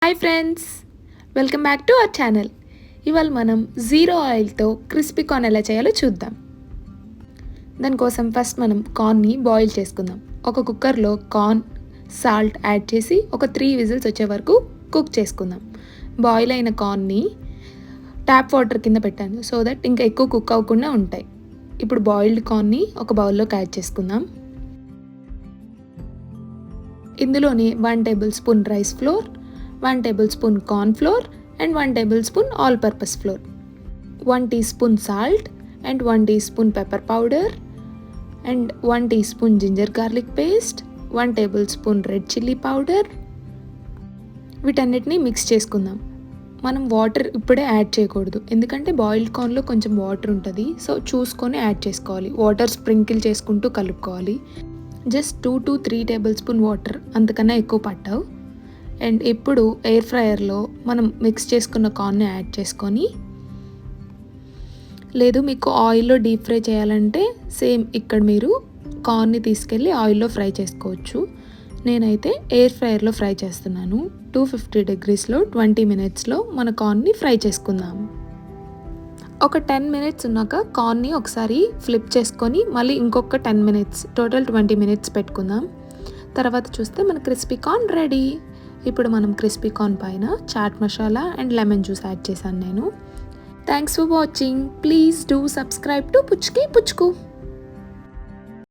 Hi friends, welcome back to our channel. ఇవాళ మనం zero ఆయిల్తో క్రిస్పీ కార్న్ ఎలా చేయాలో చూద్దాం. దానికోసం ఫస్ట్ మనం కార్న్ని బాయిల్ చేసుకుందాం. ఒక కుక్కర్లో కార్న్, సాల్ట్ యాడ్ చేసి ఒక 3 విజిల్స్ వచ్చే వరకు కుక్ చేసుకుందాం. బాయిల్ అయిన కార్న్ని ట్యాప్ వాటర్ కింద పెట్టాను సో దట్ ఇంకా ఎక్కువ కుక్ అవ్వకుండా ఉంటాయి. ఇప్పుడు బాయిల్డ్ కార్న్ని ఒక బౌల్లోకి యాడ్ చేసుకుందాం. ఇందులోని 1 tablespoon rice flour, 1 tablespoon corn flour and 1 tablespoon all purpose flour, 1 teaspoon salt and 1 teaspoon pepper powder and 1 teaspoon ginger garlic paste, 1 tablespoon red chilli powder. వీటన్నిటిని mix చేసుకుందాం. మనం water ఇప్పుడే add చేయకూడదు, ఎందుకంటే boiled కార్న్లో కొంచెం water ఉంటుంది. So చూసుకొని add చేసుకోవాలి. వాటర్ స్ప్రింకిల్ చేసుకుంటూ కలుపుకోవాలి. Just 2 to 3 table spoon water, అంతకన్నా ఎక్కువ పట్టవు. అండ్ ఇప్పుడు ఎయిర్ ఫ్రైయర్లో మనం మిక్స్ చేసుకున్న కార్న్ని యాడ్ చేసుకొని, లేదు మీకు ఆయిల్లో డీప్ ఫ్రై చేయాలంటే సేమ్ ఇక్కడ మీరు కార్న్ని తీసుకెళ్ళి ఆయిల్లో ఫ్రై చేసుకోవచ్చు. నేనైతే ఎయిర్ ఫ్రైయర్లో ఫ్రై చేస్తున్నాను. 250 degreesలో 20 minutesలో మన కార్న్ని ఫ్రై చేసుకుందాం. ఒక 10 minutes ఉన్నాక కార్న్ని ఒకసారి ఫ్లిప్ చేసుకొని మళ్ళీ ఇంకొక 10 minutes, టోటల్ 20 minutes పెట్టుకుందాం. తర్వాత చూస్తే మన క్రిస్పీ కార్న్ రెడీ. ఇప్పుడు మనం క్రిస్పీ కార్న్ పైన chaat masala and lemon juice add చేశాను నేను. Thanks for watching. Please do subscribe to పుచ్చుకి పుచ్చుకు.